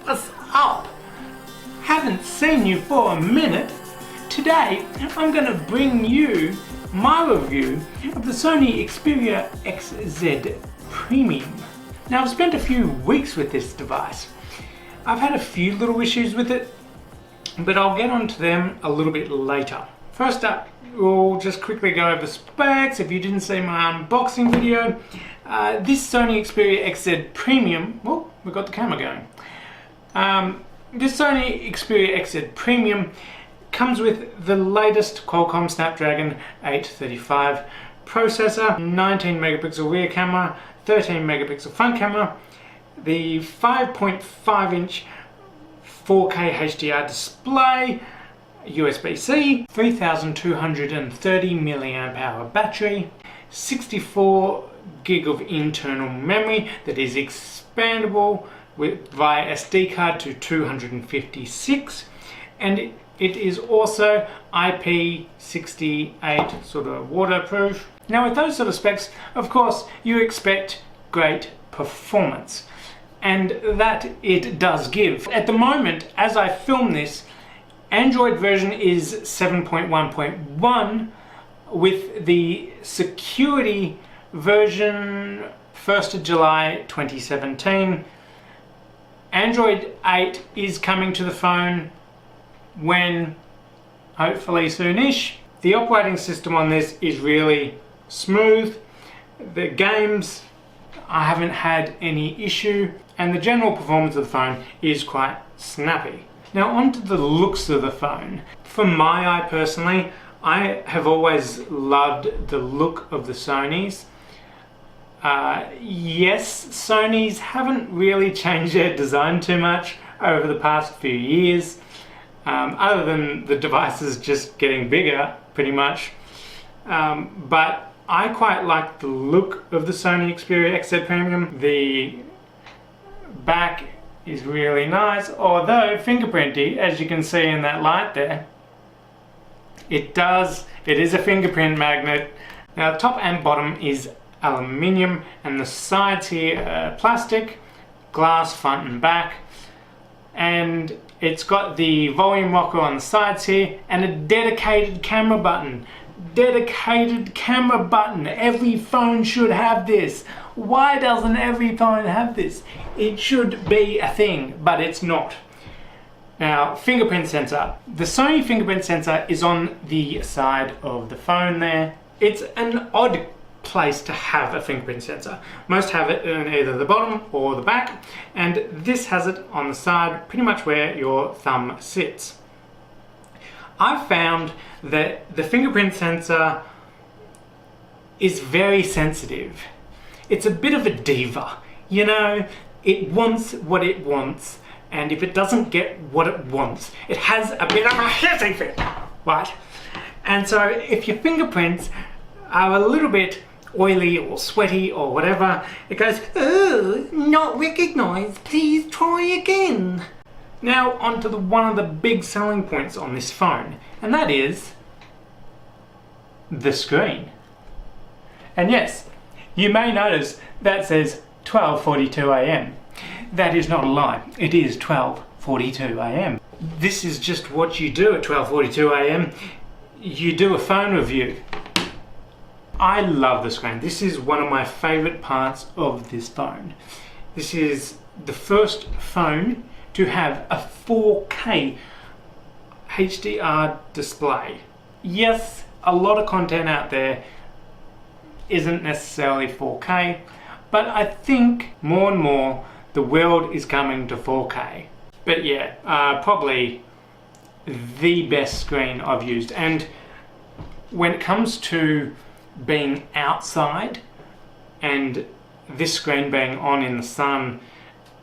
What's up? Haven't seen you for a minute. Today I'm going to bring you my review of the Sony Xperia XZ Premium. Now I've spent a few weeks with this device. I've had a few little issues with it, but I'll get onto them a little bit later. First up, we'll just quickly go over the specs. If you didn't see my unboxing video, this Sony Xperia XZ Premium, well, we've got the camera going. This Sony Xperia XZ Premium comes with the latest Qualcomm Snapdragon 835 processor, 19 megapixel rear camera, 13 megapixel front camera, the 5.5 inch 4K Hdr display, USB-C, 3230 mAh battery, 64 gig of internal memory that is expandable via SD card to 256, and it is also IP68 sort of waterproof. Now with those sort of specs, of course, you expect great performance, and that it does give. At the moment, as I film this, Android version is 7.1.1 with the security version 1st of July 2017. Android 8 is coming to the phone when, hopefully soonish. The operating system on this is really smooth. The games, I haven't had any issue, and the general performance of the phone is quite snappy. Now onto the looks of the phone. For my eye personally, I have always loved the look of the Sonys. Yes, Sonys haven't really changed their design too much over the past few years, other than the devices just getting bigger, pretty much. But I quite like the look of the Sony Xperia XZ Premium. The back is really nice, although fingerprinty, as you can see in that light there. It is a fingerprint magnet. Now the top and bottom is aluminium, and the sides here are plastic, glass front and back, and it's got the volume rocker on the sides here and a dedicated camera button. Dedicated camera button. Every phone should have this. Why doesn't every phone have this? It should be a thing, but it's not. Now, fingerprint sensor. The Sony fingerprint sensor is on the side of the phone there. It's an odd place to have a fingerprint sensor. Most have it in either the bottom or the back, and this has it on the side, pretty much where your thumb sits. I've found that the fingerprint sensor is very sensitive. It's a bit of a diva, you know, it wants what it wants, and if it doesn't get what it wants, it has a bit of a hissy fit, right? And so if your fingerprints are a little bit oily or sweaty or whatever, it goes, "Oh, not recognized, please try again." Now onto one of the big selling points on this phone, and that is the screen. And yes, you may notice that says 12:42 AM. That is not a lie, it is 12:42 AM. This is just what you do at 12:42 AM. You do a phone review. I love the screen. This is one of my favorite parts of this phone. This is the first phone to have a 4K HDR display. Yes, a lot of content out there isn't necessarily 4K, but I think more and more the world is coming to 4K. But yeah, probably the best screen I've used. And when it comes to being outside and this screen being on in the sun,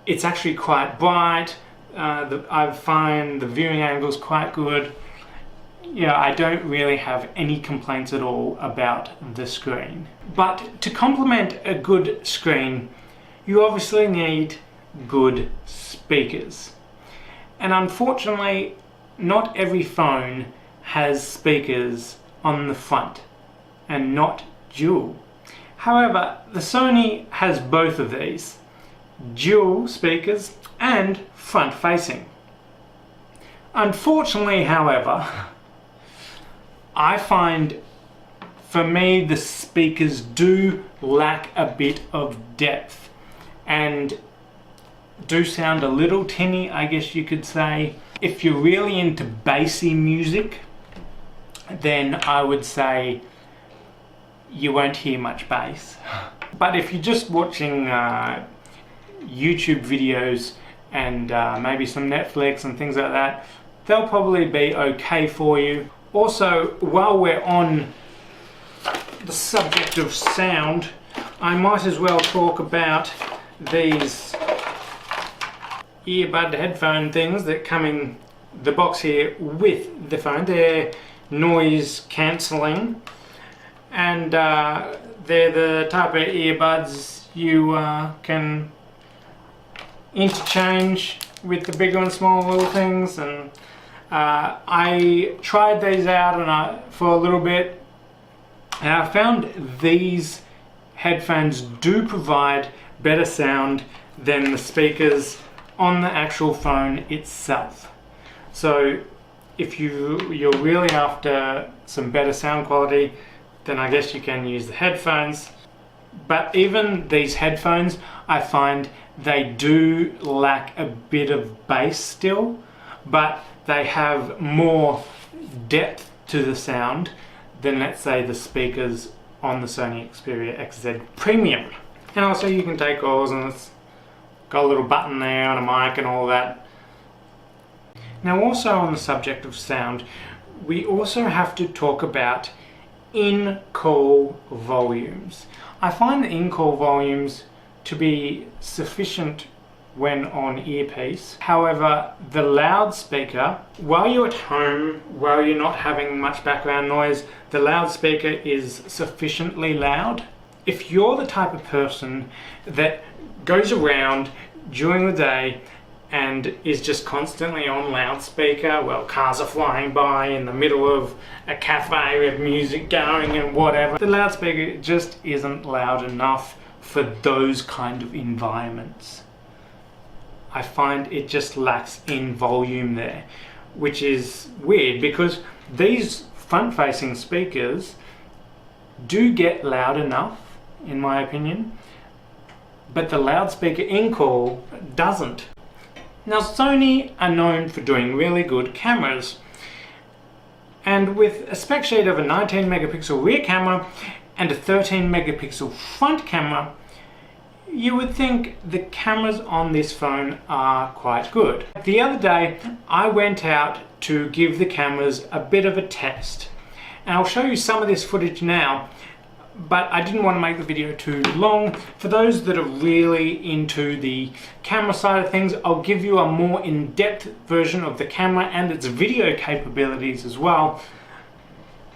it's actually quite bright. I find the viewing angle is quite good. Yeah, I don't really have any complaints at all about the screen. But to complement a good screen, you obviously need good speakers. And unfortunately, not every phone has speakers on the front, and not dual. However, the Sony has both of these, dual speakers and front facing. Unfortunately, however, I find for me the speakers do lack a bit of depth and do sound a little tinny, I guess you could say. If you're really into bassy music, then I would say you won't hear much bass. But if you're just watching YouTube videos and maybe some Netflix and things like that, they'll probably be okay for you. Also, while we're on the subject of sound, I might as well talk about these earbud headphone things that come in the box here with the phone. They're noise cancelling, and they're the type of earbuds you can interchange with the bigger and smaller little things. And I tried these out for a little bit, and I found these headphones do provide better sound than the speakers on the actual phone itself. So if you're really after some better sound quality, then I guess you can use the headphones. But even these headphones, I find they do lack a bit of bass still, but they have more depth to the sound than, let's say, the speakers on the Sony Xperia XZ Premium. And also you can take calls, and it's got a little button there and a mic and all that. Now, also on the subject of sound, we also have to talk about in-call volumes. I find the in-call volumes to be sufficient when on earpiece. However, the loudspeaker, while you're at home, while you're not having much background noise, the loudspeaker is sufficiently loud. If you're the type of person that goes around during the day and is just constantly on loudspeaker, well, cars are flying by in the middle of a cafe with music going and whatever, the loudspeaker just isn't loud enough for those kind of environments. I find it just lacks in volume there, which is weird because these front-facing speakers do get loud enough, in my opinion, but the loudspeaker in-call doesn't. Now, Sony are known for doing really good cameras, and with a spec sheet of a 19 megapixel rear camera and a 13 megapixel front camera, you would think the cameras on this phone are quite good. The other day, I went out to give the cameras a bit of a test, and I'll show you some of this footage now, but I didn't want to make the video too long. For those that are really into the camera side of things, I'll give you a more in-depth version of the camera and its video capabilities as well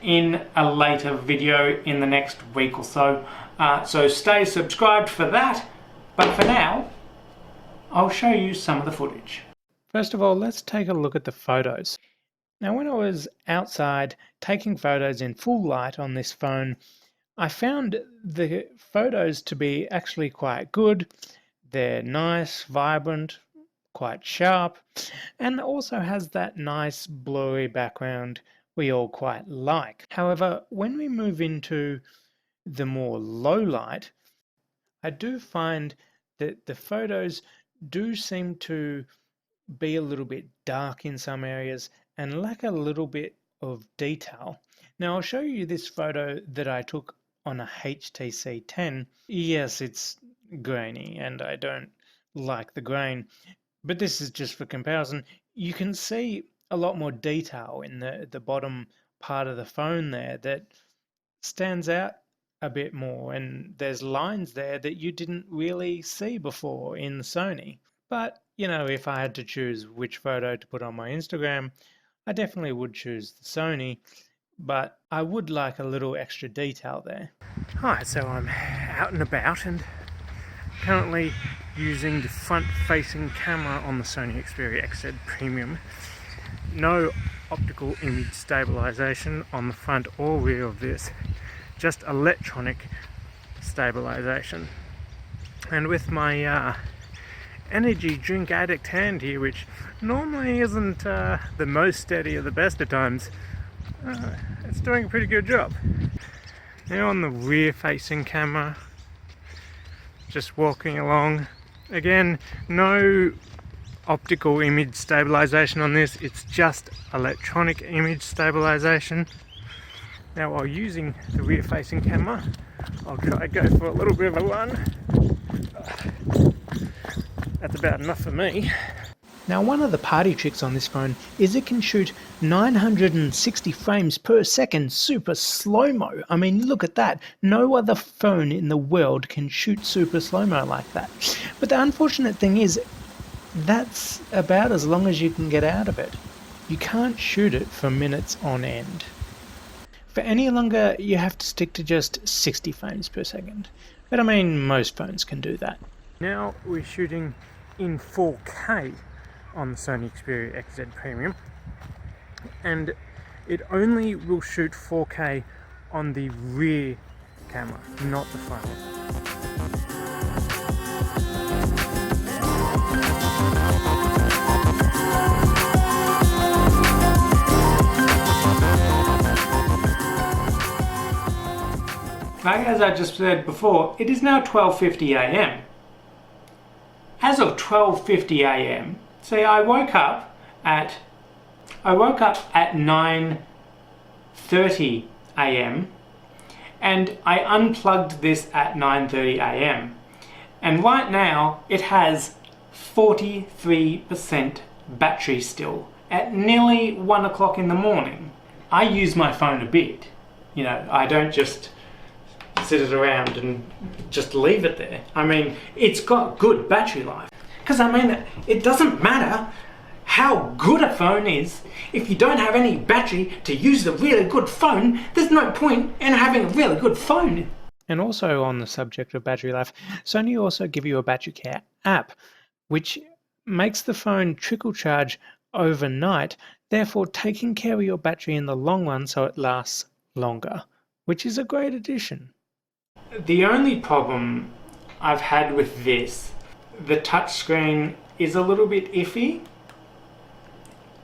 in a later video in the next week or so. So stay subscribed for that, but for now, I'll show you some of the footage. First of all, let's take a look at the photos. Now, when I was outside taking photos in full light on this phone, I found the photos to be actually quite good. They're nice, vibrant, quite sharp, and also has that nice blurry background we all quite like. However, when we move into the more low light, I do find that the photos do seem to be a little bit dark in some areas and lack a little bit of detail. Now, I'll show you this photo that I took on a HTC 10. Yes, it's grainy and I don't like the grain, but this is just for comparison. You can see a lot more detail in the bottom part of the phone there that stands out a bit more, and there's lines there that you didn't really see before in the Sony. But, you know, if I had to choose which photo to put on my Instagram, I definitely would choose the Sony, but I would like a little extra detail there. Hi, so I'm out and about and currently using the front-facing camera on the Sony Xperia XZ Premium. No optical image stabilization on the front or rear of this, just electronic stabilization. And with my energy drink addict hand here, which normally isn't the most steady or the best at times. It's doing a pretty good job. Now on the rear facing camera, just walking along. Again, no optical image stabilization on this, it's just electronic image stabilization. Now while using the rear facing camera, I'll try to go for a little bit of a run. That's about enough for me. Now one of the party tricks on this phone is it can shoot 960 frames per second super slow-mo. I mean, look at that. No other phone in the world can shoot super slow-mo like that. But the unfortunate thing is, that's about as long as you can get out of it. You can't shoot it for minutes on end. For any longer, you have to stick to just 60 frames per second. But I mean, most phones can do that. Now we're shooting in 4K on the Sony Xperia XZ Premium, and it only will shoot 4K on the rear camera, not the front. Like as I just said before, it is now 12:50 AM. As of 12:50 AM, see, I woke up at 9:30 AM, and I unplugged this at 9:30 AM, and right now it has 43% battery still at nearly 1 o'clock in the morning. I use my phone a bit, you know, I don't just sit it around and just leave it there. I mean, it's got good battery life. Because I mean, it doesn't matter how good a phone is, if you don't have any battery to use the really good phone, there's no point in having a really good phone. And also on the subject of battery life, Sony also give you a battery care app, which makes the phone trickle charge overnight, therefore taking care of your battery in the long run so it lasts longer, which is a great addition. The only problem I've had with this, the touchscreen is a little bit iffy,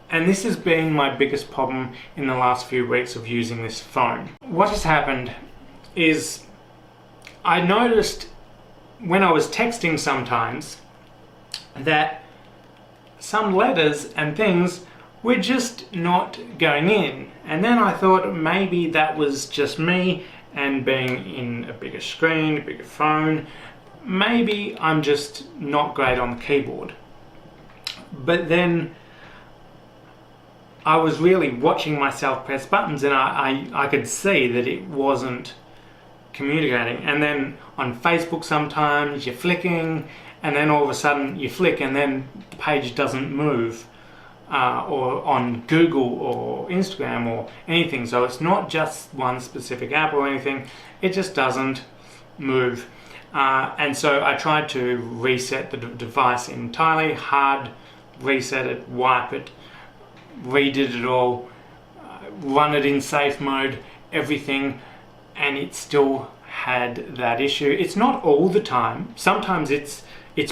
and this has been my biggest problem in the last few weeks of using this phone. What has happened is I noticed when I was texting sometimes that some letters and things were just not going in, and then I thought maybe that was just me and being in a bigger screen, a bigger phone, maybe I'm just not great on the keyboard. But then I was really watching myself press buttons, and I could see that it wasn't communicating. And then on Facebook sometimes you're flicking, and then all of a sudden you flick and then the page doesn't move. Or on Google or Instagram or anything. So it's not just one specific app or anything, it just doesn't move. And so I tried to reset the device entirely, hard reset it, wipe it, redid it all, run it in safe mode, everything, and it still had that issue. It's not all the time. Sometimes it's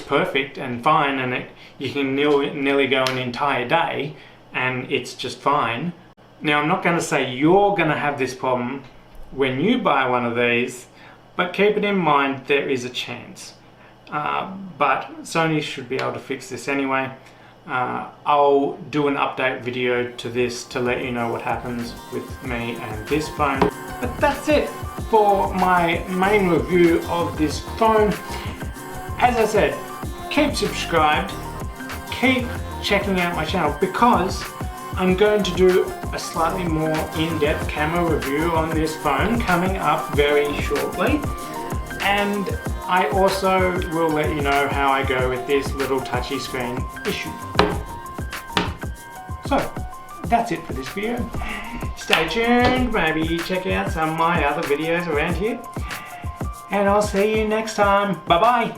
perfect and fine, and you can nearly go an entire day and it's just fine. Now, I'm not going to say you're going to have this problem when you buy one of these, but keep it in mind there is a chance. But Sony should be able to fix this anyway. I'll do an update video to this to let you know what happens with me and this phone. But that's it for my main review of this phone. As I said, keep subscribed, keep checking out my channel, because I'm going to do a slightly more in-depth camera review on this phone coming up very shortly, and I also will let you know how I go with this little touchy screen issue. So that's it for this video. Stay tuned, maybe check out some of my other videos around here, and I'll see you next time. Bye bye.